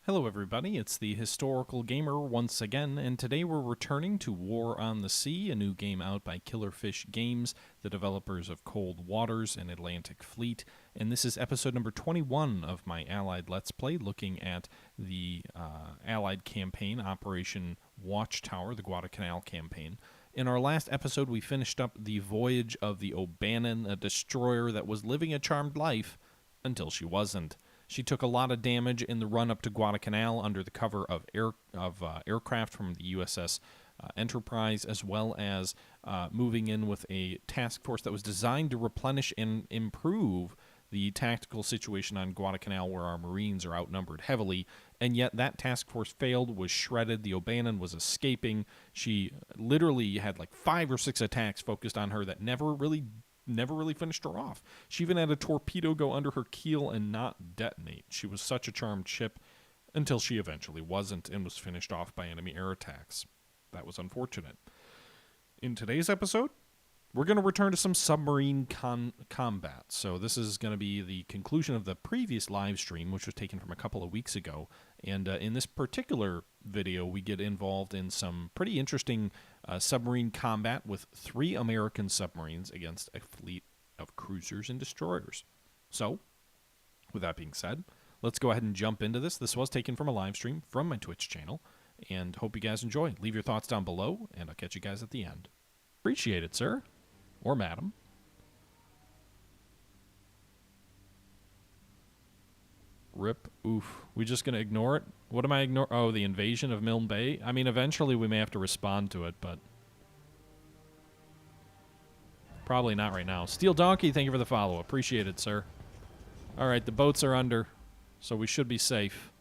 Hello everybody, it's the Historical Gamer once again, and today we're returning to War on the Sea, a new game out by Killerfish Games, the developers of Cold Waters and Atlantic Fleet, and this is episode number 21 of my Allied Let's Play, looking at the Allied campaign, Operation Watchtower, the Guadalcanal campaign. In our last episode, we finished up the voyage of the O'Bannon, a destroyer that was living a charmed life until she wasn't. She took a lot of damage in the run-up to Guadalcanal under the cover of aircraft from the USS Enterprise, as well as moving in with a task force that was designed to replenish and improve the tactical situation on Guadalcanal, where our Marines are outnumbered heavily, and yet that task force failed, was shredded. The O'Bannon was escaping. She literally had like 5 or 6 attacks focused on her that never really finished her off. She even had a torpedo go under her keel and not detonate. She was such a charmed ship until she eventually wasn't and was finished off by enemy air attacks. That was unfortunate. In today's episode, we're going to return to some submarine combat. So this is going to be the conclusion of the previous live stream, which was taken from a couple of weeks ago. And in this particular video, we get involved in some pretty interesting submarine combat with 3 American submarines against a fleet of cruisers and destroyers. So, with that being said, let's go ahead and jump into this. This was taken from a live stream from my Twitch channel, and hope you guys enjoy. Leave your thoughts down below, and I'll catch you guys at the end. Appreciate it, sir. Or madam. Rip. Oof. We just gonna ignore it? What am I ignoring? Oh, the invasion of Milne Bay? I mean, eventually we may have to respond to it, but probably not right now. Steel Donkey, thank you for the follow. Appreciate it, sir. Alright, the boats are under, so we should be safe.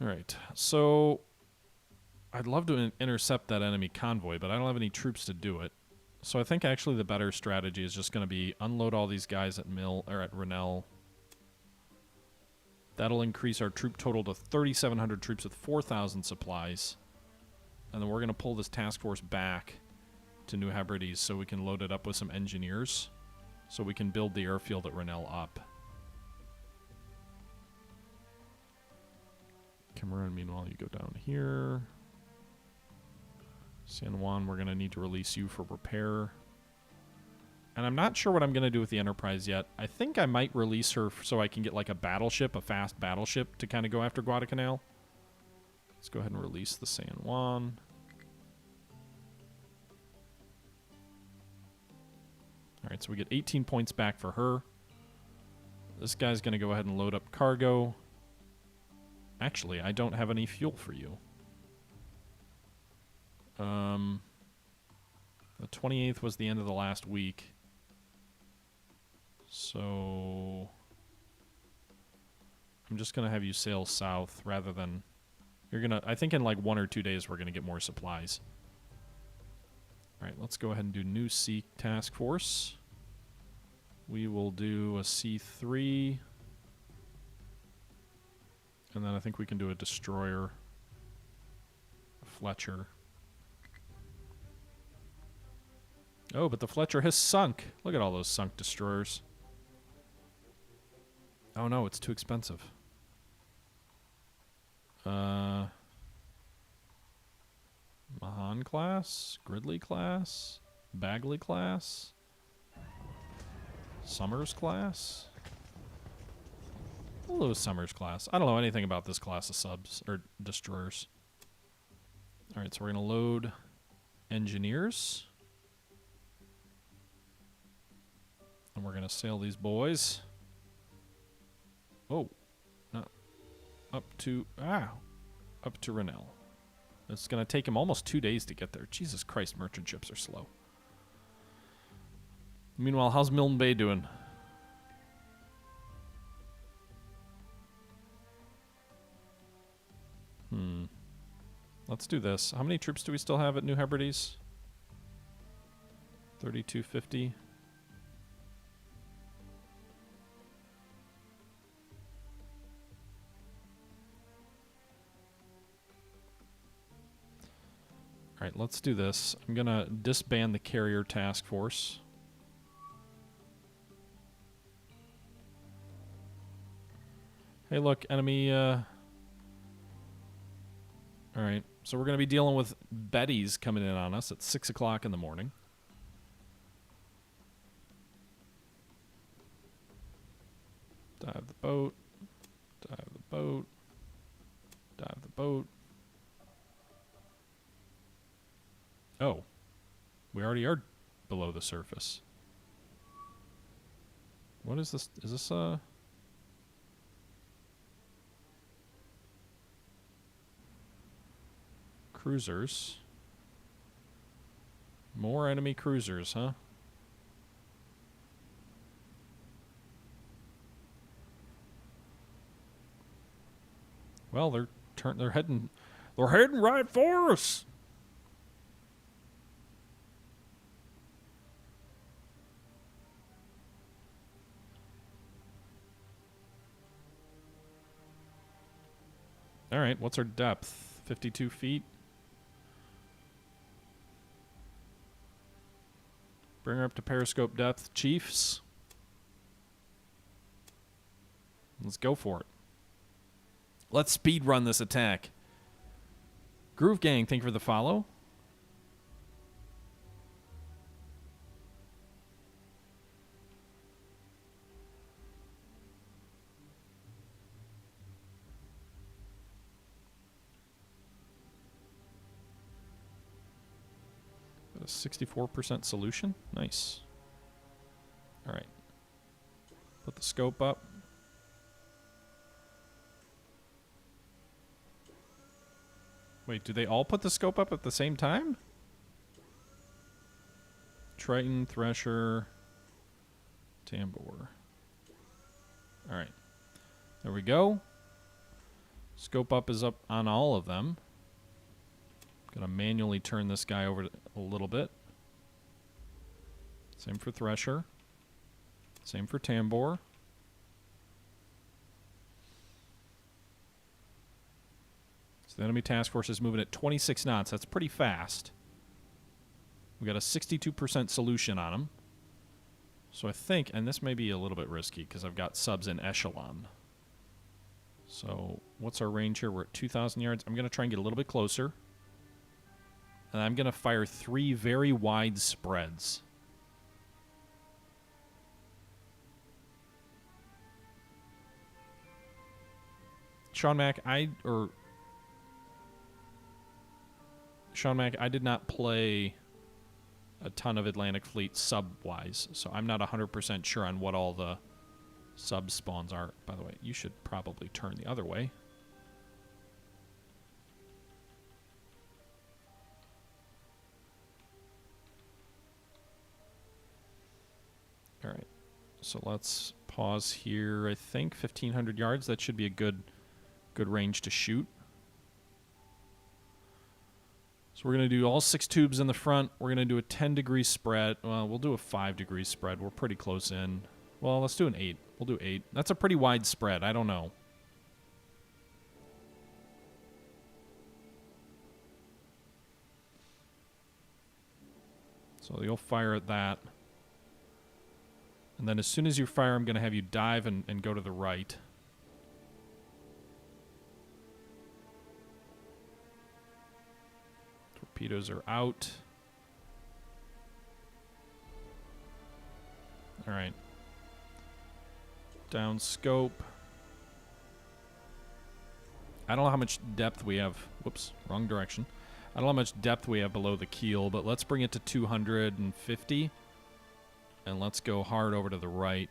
Alright, so I'd love to intercept that enemy convoy, but I don't have any troops to do it. So I think actually the better strategy is just going to be unload all these guys at Rennell. That'll increase our troop total to 3,700 troops with 4,000 supplies. And then we're going to pull this task force back to New Hebrides so we can load it up with some engineers, so we can build the airfield at Rennell up. Cameron, meanwhile, you go down here. San Juan, we're going to need to release you for repair. And I'm not sure what I'm going to do with the Enterprise yet. I think I might release her so I can get like a battleship, a fast battleship, to kind of go after Guadalcanal. Let's go ahead and release the San Juan. Alright, so we get 18 points back for her. This guy's going to go ahead and load up cargo. Actually, I don't have any fuel for you. The 28th was the end of the last week. So I'm just going to have you sail south rather than... You're going to... I think in like 1 or 2 days we're going to get more supplies. Alright, let's go ahead and do new sea task force. We will do a C3... And then I think we can do a destroyer. A Fletcher. Oh, but the Fletcher has sunk. Look at all those sunk destroyers. Oh no, it's too expensive. Mahan class? Gridley class? Bagley class? Summers class? Hello, Summers class. I don't know anything about this class of subs, or destroyers. Alright, so we're going to load engineers. And we're going to sail these boys. Oh. No. Up to Rennell. It's going to take him almost 2 days to get there. Jesus Christ, merchant ships are slow. Meanwhile, how's Milne Bay doing? Let's do this. How many troops do we still have at New Hebrides? 3,250. Alright, let's do this. I'm gonna disband the carrier task force. Hey, look, enemy, Alright, so we're gonna be dealing with Betty's coming in on us at 6 o'clock in the morning. Dive the boat. Dive the boat. Dive the boat. Oh. We already are below the surface. What is this? Is this, cruisers? More enemy cruisers, huh? Well, they're heading right for us. All right, what's our depth? 52 feet. Bring her up to periscope depth, Chiefs. Let's go for it. Let's speed run this attack. Groove Gang, thank you for the follow. Got a 64% solution. Nice. All right. Put the scope up. Wait, do they all put the scope up at the same time? Triton, Thresher, Tambor. Alright. There we go. Scope up is up on all of them. Gonna manually turn this guy over a little bit. Same for Thresher. Same for Tambor. So the enemy task force is moving at 26 knots. That's pretty fast. We got a 62% solution on them. So I think, and this may be a little bit risky because I've got subs in echelon. So what's our range here? We're at 2,000 yards. I'm going to try and get a little bit closer. And I'm going to fire 3 very wide spreads. Sean Mack, I did not play a ton of Atlantic Fleet sub-wise, so I'm not 100% sure on what all the sub spawns are. By the way, you should probably turn the other way. All right, so let's pause here. I think 1,500 yards. That should be a good range to shoot. So we're going to do all 6 tubes in the front. We're going to do a 10-degree spread. Well, we'll do a 5-degree spread. We're pretty close in. Well, let's do an 8. We'll do 8. That's a pretty wide spread. I don't know. So you'll fire at that. And then as soon as you fire, I'm going to have you dive and go to the right. Torpedoes are out. All right. Down scope. I don't know how much depth we have. Whoops, wrong direction. I don't know how much depth we have below the keel, but let's bring it to 250. And let's go hard over to the right.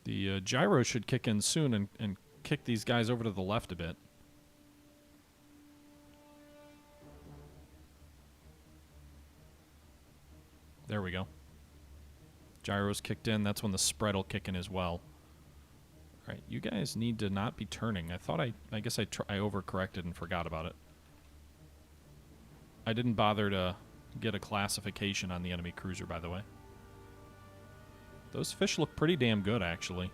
The gyro should kick in soon and kick these guys over to the left a bit. There we go. Gyro's kicked in. That's when the spread will kick in as well. All right, you guys need to not be turning. I thought I guess I overcorrected and forgot about it. I didn't bother to get a classification on the enemy cruiser, by the way. Those fish look pretty damn good, actually.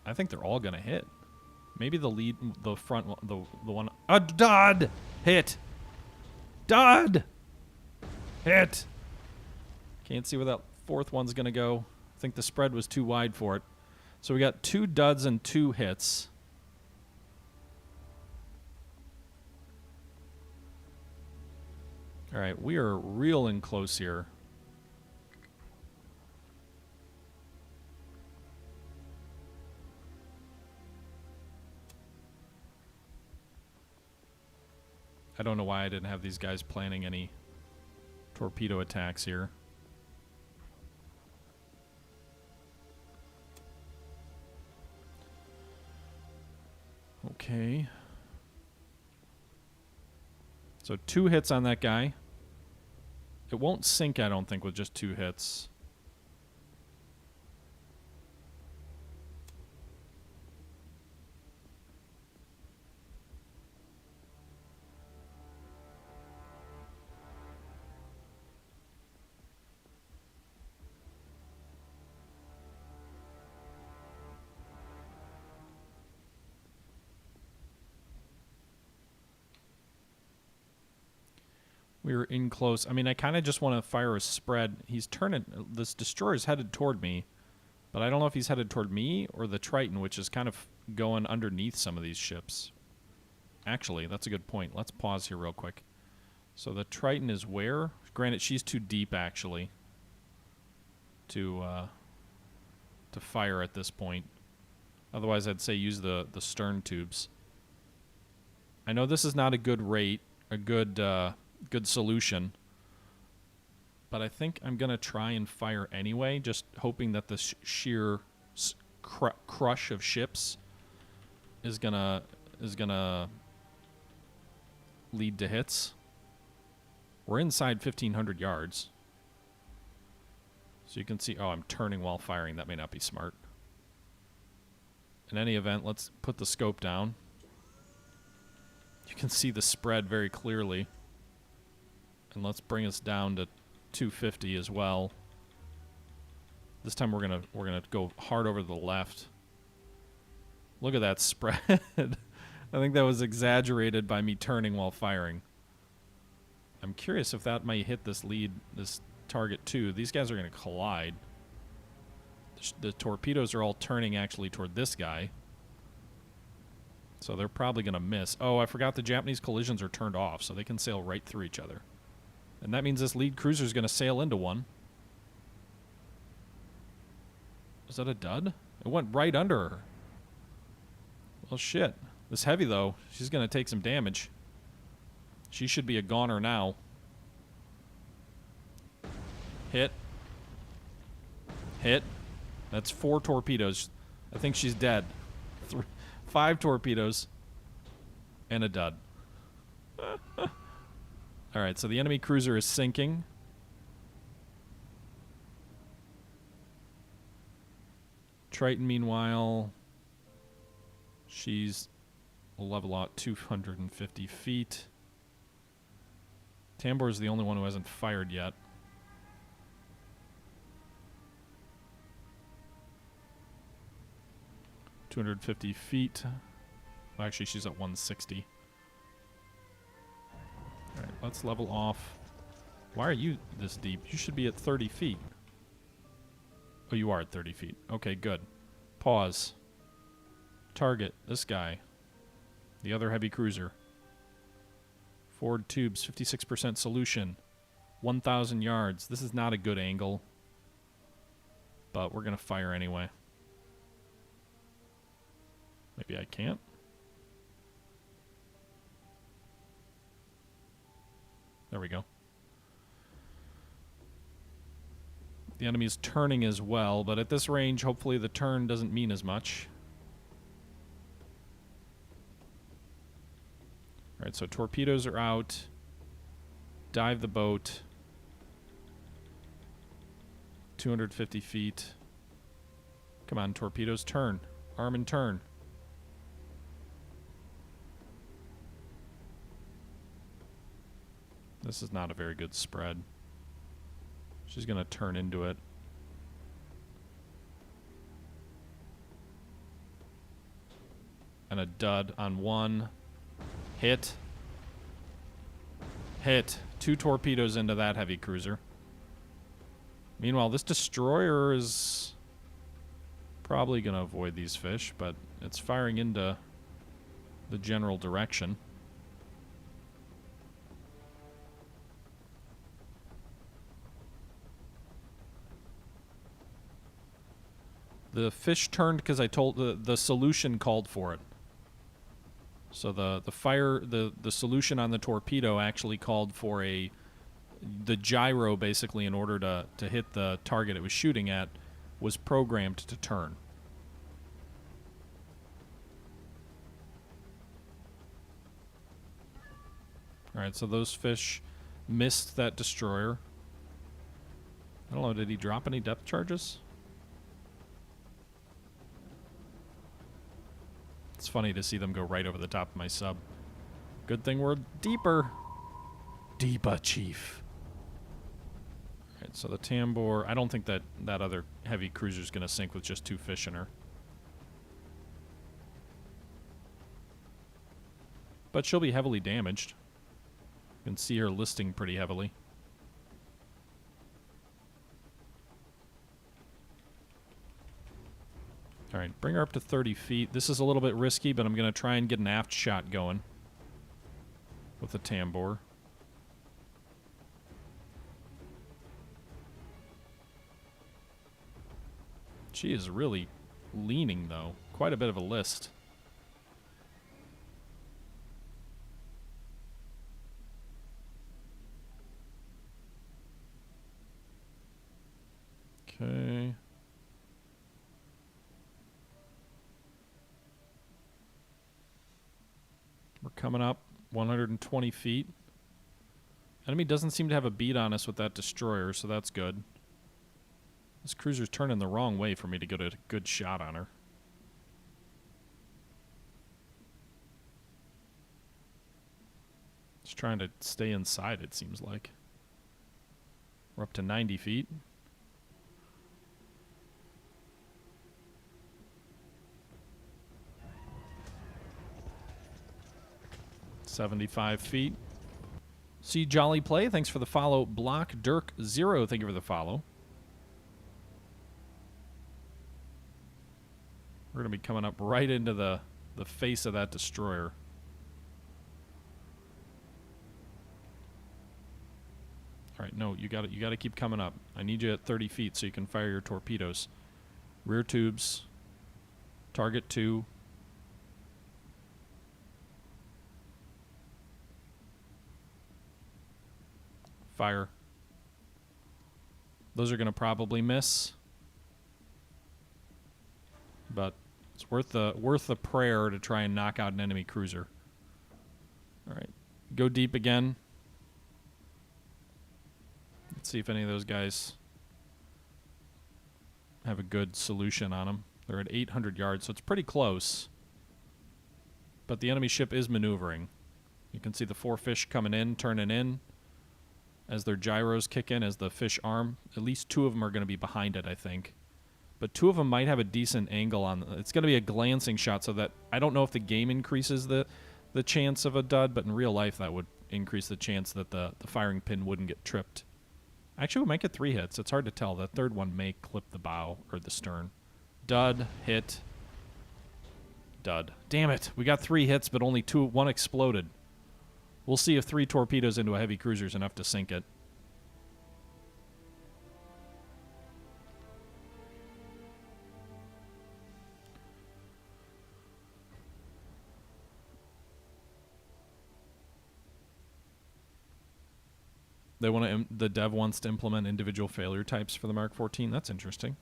I think they're all going to hit. Maybe the lead, the front one, the one... Dud! Hit! Dud! Hit! Can't see where that fourth one's going to go. I think the spread was too wide for it. So we got 2 duds and 2 hits. All right, we are real in close here. I don't know why I didn't have these guys planning any torpedo attacks here. Okay. So 2 hits on that guy. It won't sink, I don't think, with just 2 hits. We were in close. I mean, I kind of just want to fire a spread. He's turning. This destroyer's headed toward me, but I don't know if he's headed toward me or the Triton, which is kind of going underneath some of these ships. Actually, that's a good point. Let's pause here real quick. So the Triton is where? Granted, she's too deep, actually, to fire at this point. Otherwise, I'd say use the stern tubes. I know this is not a good rate, a good solution, but I think I'm gonna try and fire anyway, just hoping that the sheer crush of ships is gonna lead to hits. We're inside 1,500 yards, so you can see. Oh, I'm turning while firing. That may not be smart. In any event, let's put the scope down. You can see the spread very clearly. And let's bring us down to 250 as well. This time we're gonna go hard over to the left. Look at that spread. I think that was exaggerated by me turning while firing. I'm curious if that might hit this target too. These guys are gonna collide. The torpedoes are all turning actually toward this guy. So they're probably gonna miss. Oh, I forgot the Japanese collisions are turned off, so they can sail right through each other. And that means this lead cruiser is going to sail into one. Was that a dud? It went right under her. Well, shit. This heavy, though, she's going to take some damage. She should be a goner now. Hit. Hit. That's 4 torpedoes. I think she's dead. 5 torpedoes. And a dud. All right, so the enemy cruiser is sinking. Triton, meanwhile, she's a level out 250 feet. Tambor is the only one who hasn't fired yet. .250 feet. Well, actually, she's at 160. All right, let's level off. Why are you this deep? You should be at 30 feet. Oh, you are at 30 feet. Okay, good. Pause. Target this guy. The other heavy cruiser. Forward tubes, 56% solution. 1,000 yards. This is not a good angle, but we're going to fire anyway. Maybe I can't. There we go. The enemy's turning as well, but at this range, hopefully the turn doesn't mean as much. All right, so torpedoes are out. Dive the boat. 250 feet. Come on, torpedoes, turn. Arm and turn. This is not a very good spread. She's going to turn into it. And a dud on one. Hit. Hit. 2 torpedoes into that heavy cruiser. Meanwhile, this destroyer is probably going to avoid these fish, but it's firing into the general direction. The fish turned because I told the solution called for it. So the solution on the torpedo actually called for the gyro, basically, in order to hit the target it was shooting at, was programmed to turn. Alright, so those fish missed that destroyer. I don't know, did he drop any depth charges? It's funny to see them go right over the top of my sub. Good thing we're deeper. Deeper, Chief. Alright, so the Tambor, I don't think that other heavy cruiser's going to sink with just 2 fish in her. But she'll be heavily damaged. You can see her listing pretty heavily. Alright, bring her up to 30 feet. This is a little bit risky, but I'm going to try and get an aft shot going with the Tambor. She is really leaning, though. Quite a bit of a list. Okay. We're coming up 120 feet. Enemy doesn't seem to have a beat on us with that destroyer, so that's good. This cruiser's turning the wrong way for me to get a good shot on her. Just trying to stay inside, it seems like. We're up to 90 feet. $75 feet. See Jolly Play, thanks for the follow. Block Dirk 0, thank you for the follow. We're going to be coming up right into the face of that destroyer. All right, no, you got to keep coming up. I need you at 30 feet so you can fire your torpedoes. Rear tubes. Target 2. Fire. Those are going to probably miss. But it's worth the prayer to try and knock out an enemy cruiser. All right. Go deep again. Let's see if any of those guys have a good solution on them. They're at 800 yards, so it's pretty close. But the enemy ship is maneuvering. You can see the 4 fish coming in, turning in. As their gyros kick in, as the fish arm. At least 2 of them are going to be behind it, I think. But 2 of them might have a decent angle on. It's going to be a glancing shot, so that I don't know if the game increases the chance of a dud, but in real life that would increase the chance that the firing pin wouldn't get tripped. Actually, we might get 3 hits. It's hard to tell. The third one may clip the bow or the stern. Dud, hit, dud. Damn it! We got 3 hits, but only 1 exploded. We'll see if 3 torpedoes into a heavy cruiser is enough to sink it. They want to. The dev wants to implement individual failure types for the Mark 14. That's interesting.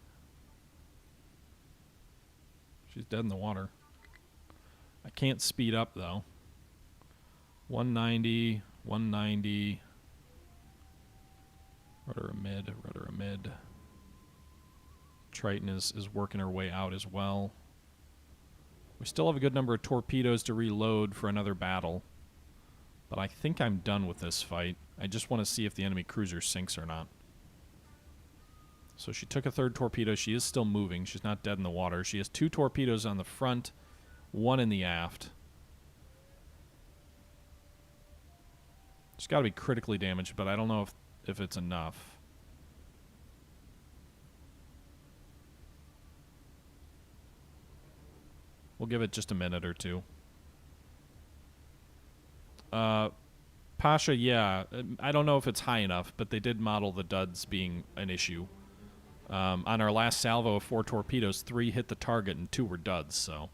She's dead in the water. I can't speed up though. 190, 190. Rudder amid, rudder amid. Triton is working her way out as well. We still have a good number of torpedoes to reload for another battle. But I think I'm done with this fight. I just want to see if the enemy cruiser sinks or not. So she took a third torpedo. She is still moving. She's not dead in the water. She has 2 torpedoes on the front, 1 in the aft. She's got to be critically damaged, but I don't know if it's enough. We'll give it just a minute or two. Pasha, yeah. I don't know if it's high enough, but they did model the duds being an issue. On our last salvo of 4 torpedoes, 3 hit the target and 2 were duds, so.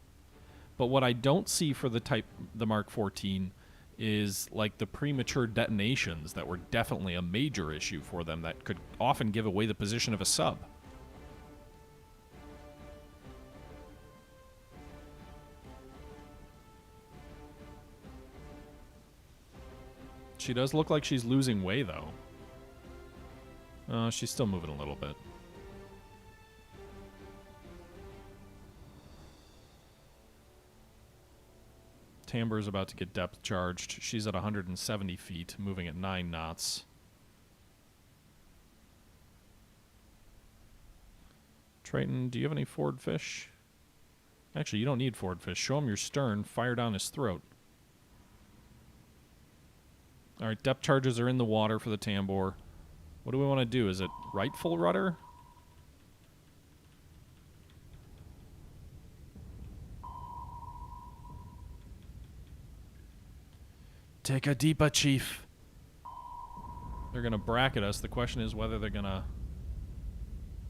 But what I don't see for the Mark 14 is like the premature detonations that were definitely a major issue for them that could often give away the position of a sub. She does look like she's losing way, though. She's still moving a little bit. Tambur's about to get depth charged. She's at 170 feet, moving at 9 knots. Triton, do you have any forward fish? Actually, you don't need forward fish. Show him your stern. Fire down his throat. All right, depth charges are in the water for the Tambor. What do we want to do? Is it right full rudder? Take a deeper, Chief. They're going to bracket us. The question is whether they're going to... Are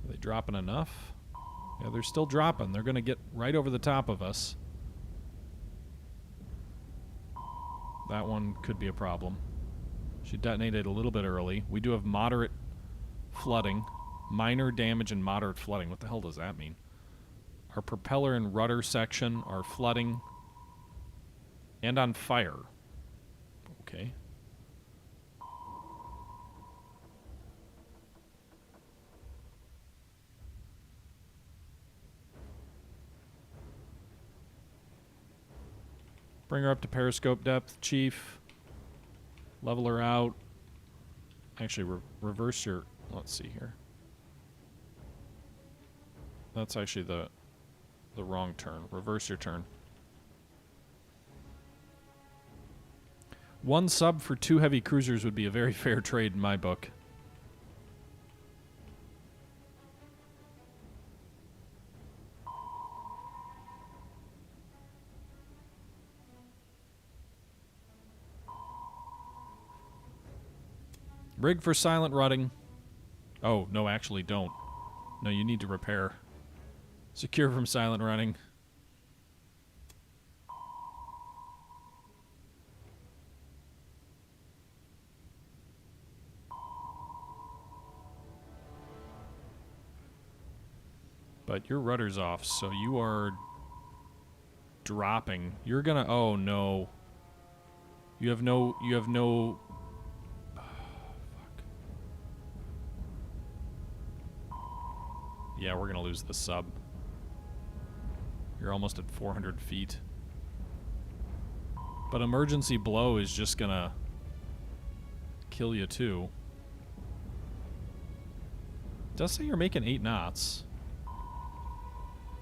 they dropping enough? Yeah, they're still dropping. They're going to get right over the top of us. That one could be a problem. She detonated a little bit early. We do have moderate flooding. Minor damage and moderate flooding. What the hell does that mean? Our propeller and rudder section are flooding and on fire. Okay. Bring her up to periscope depth, Chief. Level her out. Actually, reverse your... Let's see here. That's actually the wrong turn. Reverse your turn. 1 sub for 2 heavy cruisers would be a very fair trade in my book. Rig for silent rutting. Oh, no, actually don't. No, you need to repair. Secure from silent running. But your rudder's off, so you are dropping. You're gonna... Oh, no. You have no... Yeah, we're going to lose the sub. You're almost at 400 feet. But emergency blow is just going to kill you too. It does say you're making 8 knots.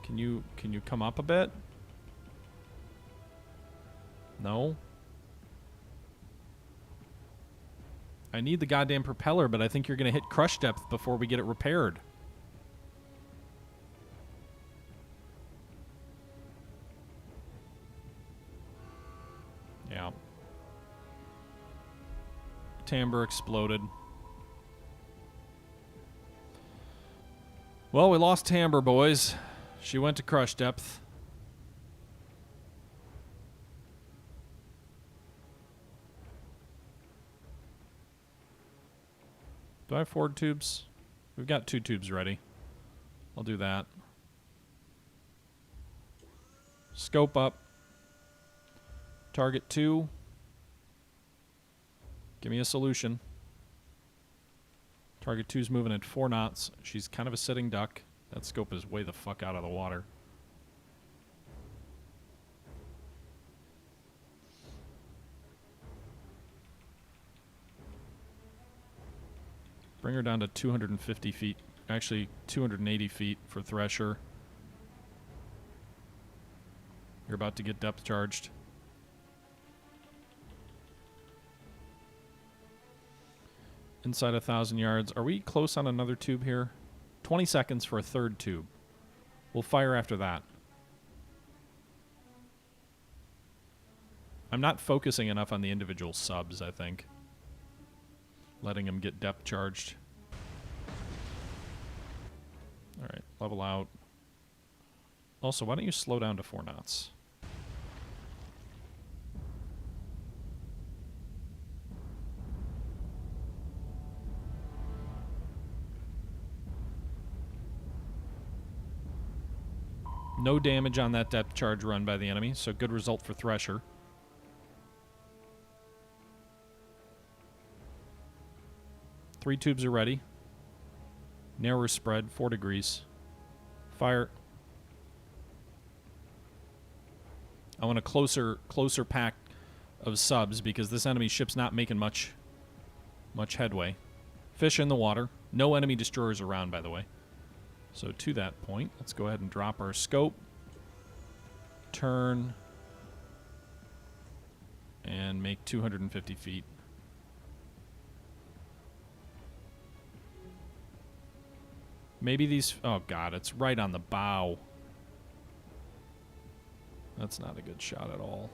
Can you come up a bit? No? I need the goddamn propeller, but I think you're going to hit crush depth before we get it repaired. Yeah. Timbre exploded. Well, we lost Timbre, boys. She went to crush depth. Do I have forward tubes? We've got 2 tubes ready. I'll do that. Scope up. Target 2. Give me a solution. Target 2's moving at 4 knots. She's kind of a sitting duck. That scope is way the fuck out of the water. Bring her down to 250 feet. Actually, 280 feet for Thresher. You're about to get depth charged. Inside 1,000 yards. Are we close on another tube here? 20 seconds for a third tube. We'll fire after that. I'm not focusing enough on the individual subs, I think. Letting them get depth charged. Alright, level out. Also, why don't you slow down to 4 knots? No damage on that depth charge run by the enemy, so good result for Thresher. Three tubes are ready. Narrower spread, 4 degrees. Fire. I want a closer pack of subs because this enemy ship's not making much headway. Fish in the water. No enemy destroyers around, by the way. So to that point, let's go ahead and drop our scope. Turn. And make 250 feet. Maybe these... Oh, God, it's right on the bow. That's not a good shot at all.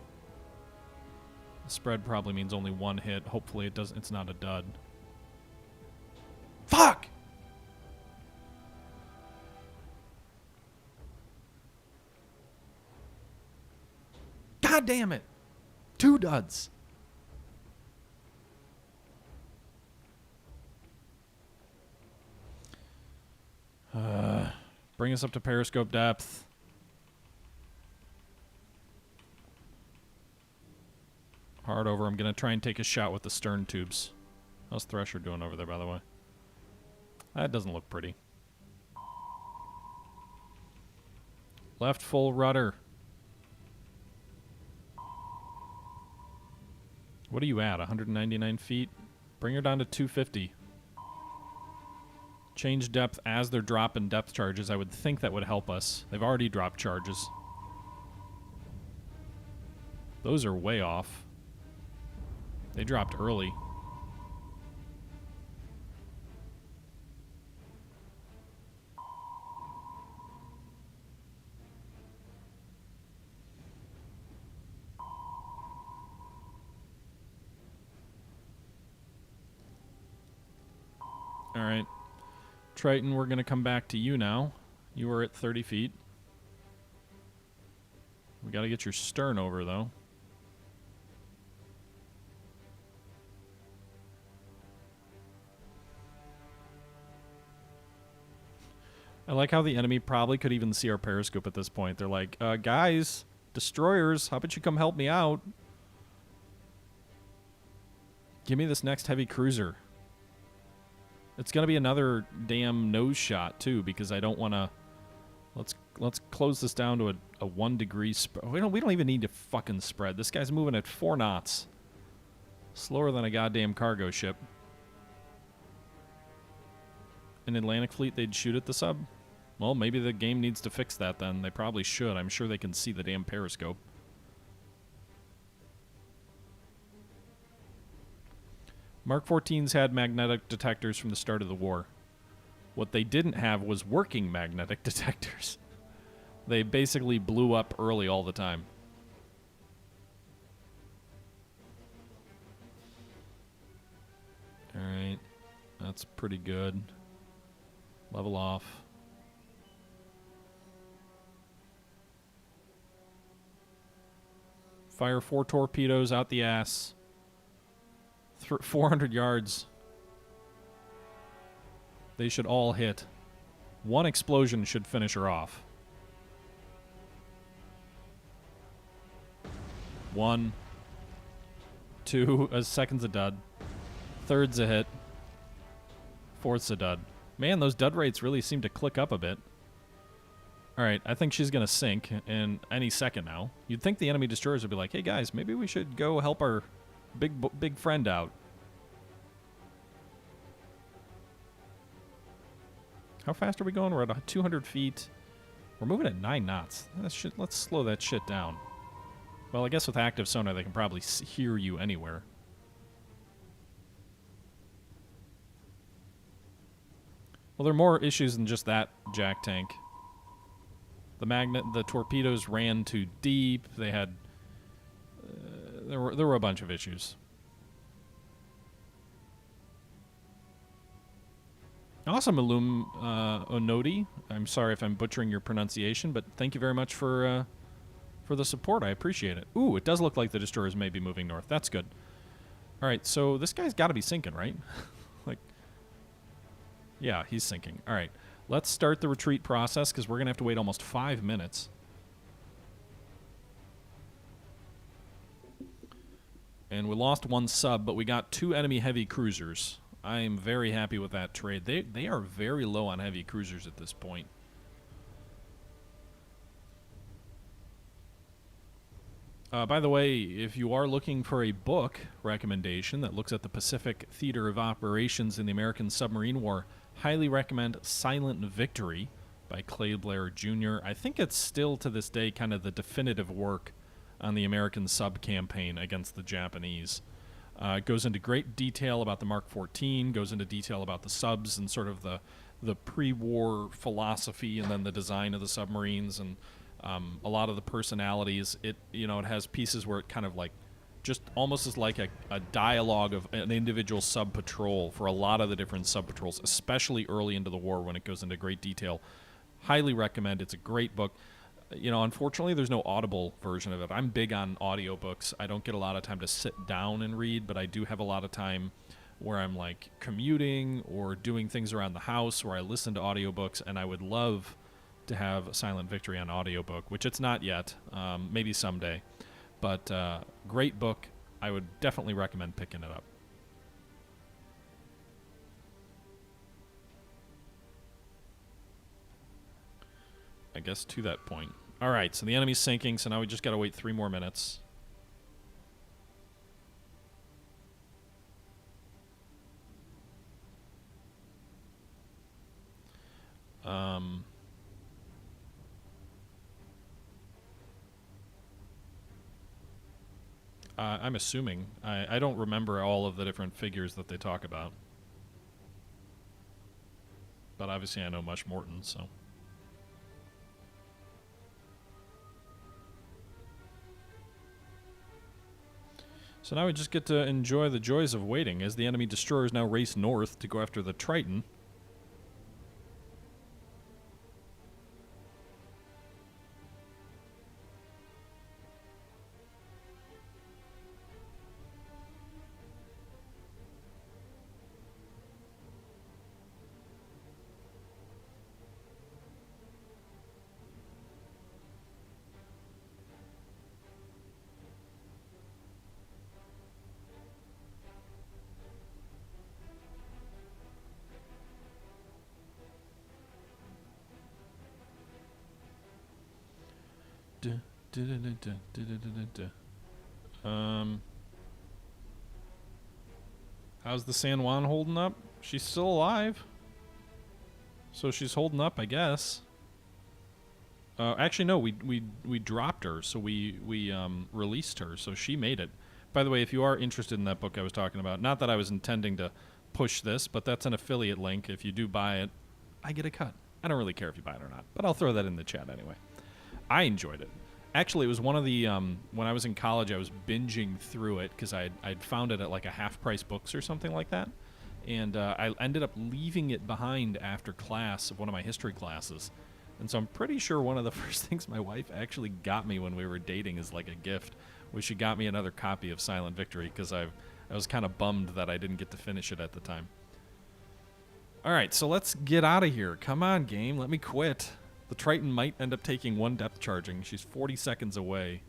The spread probably means only 1 hit. Hopefully it doesn't. It's not a dud. Fuck! God damn it! 2 duds. Bring us up to periscope depth. Hard over. I'm going to try and take a shot with the stern tubes. How's Thresher doing over there, by the way? That doesn't look pretty. Left full rudder. What are you at? 199 feet? Bring her down to 250. Change depth as they're dropping depth charges. I would think that would help us. They've already dropped charges. Those are way off. They dropped early. All right. Triton, we're going to come back to you now. You are at 30 feet. We got to get your stern over, though. I like how the enemy probably could even see our periscope at this point. They're like, guys, destroyers, how about you come help me out? Give me this next heavy cruiser. It's going to be another damn nose shot, too, because I don't want to... Let's close this down to a 1 degree spread. We don't even need to fucking spread. This guy's moving at 4 knots. Slower than a goddamn cargo ship. An Atlantic fleet, they'd shoot at the sub? Well, maybe the game needs to fix that then. They probably should. I'm sure they can see the damn periscope. Mark 14s had magnetic detectors from the start of the war. What they didn't have was working magnetic detectors. They basically blew up early all the time. Alright. That's pretty good. Level off. Fire 4 torpedoes out the ass. 400 yards. They should all hit. 1 explosion should finish her off. 1. 2. A second's a dud. Third's a hit. 4th's a dud. Man, those dud rates really seem to click up a bit. Alright, I think she's going to sink in any second now. You'd think the enemy destroyers would be like, hey guys, maybe we should go help our big friend out. How fast are we going? We're at 200 feet. We're moving at 9 knots. Let's slow that shit down. Well, I guess with active sonar, they can probably hear you anywhere. Well, there are more issues than just that jack tank. The torpedoes ran too deep. They had, there were a bunch of issues. Awesome, Illum Onodi. I'm sorry if I'm butchering your pronunciation, but thank you very much for the support. I appreciate it. Ooh, it does look like the destroyers may be moving north. That's good. All right, so this guy's got to be sinking, right? Like, yeah, he's sinking. All right, let's start the retreat process because we're going to have to wait almost 5 minutes. And we lost 1 sub, but we got 2 enemy heavy cruisers. I am very happy with that trade. They are very low on heavy cruisers at this point. By the way, if you are looking for a book recommendation that looks at the Pacific Theater of Operations in the American Submarine War, highly recommend Silent Victory by Clay Blair Jr. I think it's still to this day kind of the definitive work on the American sub campaign against the Japanese. It goes into great detail about the Mark 14, goes into detail about the subs and sort of the pre-war philosophy and then the design of the submarines and a lot of the personalities. It has pieces where it kind of like just almost is like a dialogue of an individual sub patrol for a lot of the different sub patrols, especially early into the war when it goes into great detail. Highly recommend. It's a great book. Unfortunately, there's no Audible version of it. I'm big on audiobooks. I don't get a lot of time to sit down and read, but I do have a lot of time where I'm like commuting or doing things around the house where I listen to audiobooks, and I would love to have Silent Victory on audiobook, which it's not yet, maybe someday. But great book. I would definitely recommend picking it up. I guess to that point. All right, so the enemy's sinking, so now we just got to wait 3 more minutes. I'm assuming. I don't remember all of the different figures that they talk about. But obviously I know Mush Morton, so... So now we just get to enjoy the joys of waiting as the enemy destroyers now race north to go after the Triton. How's the San Juan holding up? She's still alive. So she's holding up, I guess. Actually, no, we dropped her, so we released her, so she made it. By the way, if you are interested in that book I was talking about, not that I was intending to push this, but that's an affiliate link. If you do buy it, I get a cut. I don't really care if you buy it or not, but I'll throw that in the chat anyway. I enjoyed it. Actually, it was one of the, when I was in college, I was binging through it because I'd found it at like a half-price books or something like that. And I ended up leaving it behind after class of one of my history classes. And so I'm pretty sure one of the first things my wife actually got me when we were dating as like a gift was she got me another copy of Silent Victory because I was kind of bummed that I didn't get to finish it at the time. All right, so let's get out of here. Come on, game. Let me quit. The Triton might end up taking 1 depth charging. She's 40 seconds away.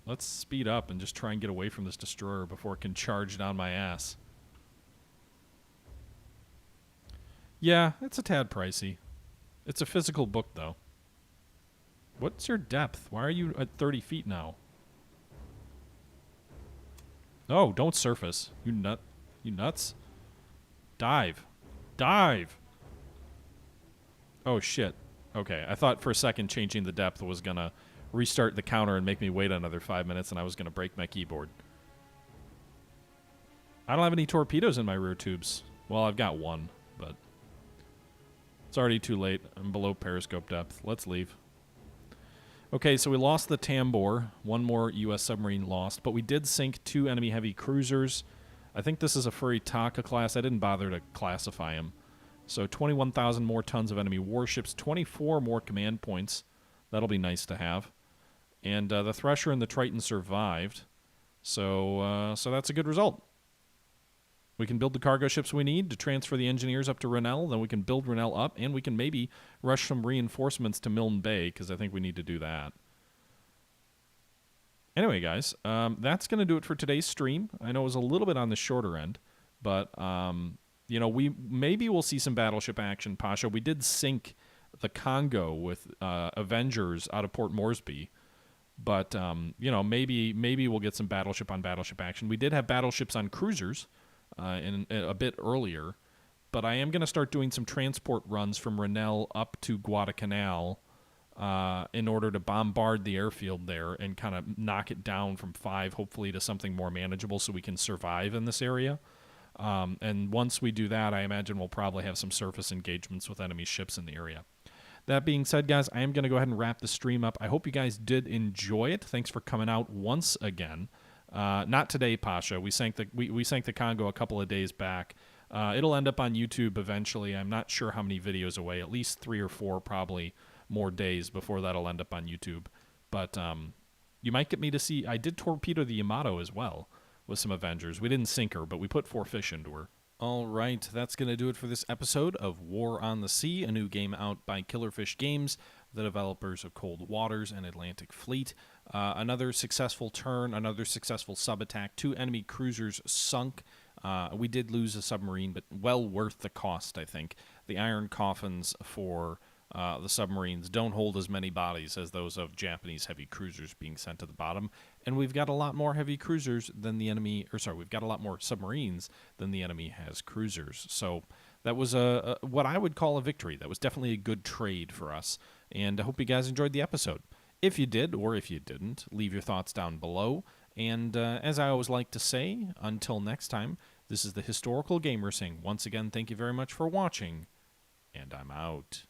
Let's speed up and just try and get away from this destroyer before it can charge down my ass. Yeah, it's a tad pricey. It's a physical book, though. What's your depth? Why are you at 30 feet now? Oh, don't surface. You nuts. Dive. Dive! Oh, shit. Okay, I thought for a second changing the depth was going to restart the counter and make me wait another 5 minutes, and I was going to break my keyboard. I don't have any torpedoes in my rear tubes. Well, I've got one, but it's already too late. I'm below periscope depth. Let's leave. Okay, so we lost the Tambor. One more U.S. submarine lost, but we did sink 2 enemy heavy cruisers. I think this is a Furitaka class. I didn't bother to classify him. So 21,000 more tons of enemy warships, 24 more command points. That'll be nice to have. And the Thresher and the Triton survived. So that's a good result. We can build the cargo ships we need to transfer the engineers up to Rennell. Then we can build Rennell up, and we can maybe rush some reinforcements to Milne Bay, because I think we need to do that. Anyway, guys, that's going to do it for today's stream. I know it was a little bit on the shorter end, but, you know, maybe we'll see some battleship action, Pasha. We did sink the Congo with Avengers out of Port Moresby. But, you know, maybe we'll get some battleship on battleship action. We did have battleships on cruisers in a bit earlier, but I am going to start doing some transport runs from Rennell up to Guadalcanal in order to bombard the airfield there and kind of knock it down from 5, hopefully, to something more manageable so we can survive in this area. And once we do that, I imagine we'll probably have some surface engagements with enemy ships in the area. That being said, guys, I am going to go ahead and wrap the stream up. I hope you guys did enjoy it. Thanks for coming out once again. Not today, Pasha. We sank the Congo a couple of days back. It'll end up on YouTube eventually. I'm not sure how many videos away. At least 3 or 4, probably more days before that'll end up on YouTube. But you might get me to see. I did torpedo the Yamato as well with some Avengers. We didn't sink her, but we put 4 fish into her. All right, that's going to do it for this episode of War on the Sea, a new game out by Killerfish Games, the developers of Cold Waters and Atlantic Fleet. Another successful turn, another successful sub-attack. 2 enemy cruisers sunk. We did lose a submarine, but well worth the cost, I think. The iron coffins for the submarines don't hold as many bodies as those of Japanese heavy cruisers being sent to the bottom. And we've got a lot more heavy cruisers than the enemy, we've got a lot more submarines than the enemy has cruisers. So that was what I would call a victory. That was definitely a good trade for us. And I hope you guys enjoyed the episode. If you did, or if you didn't, leave your thoughts down below. And as I always like to say, until next time, this is the Historical Gamer saying once again, thank you very much for watching, and I'm out.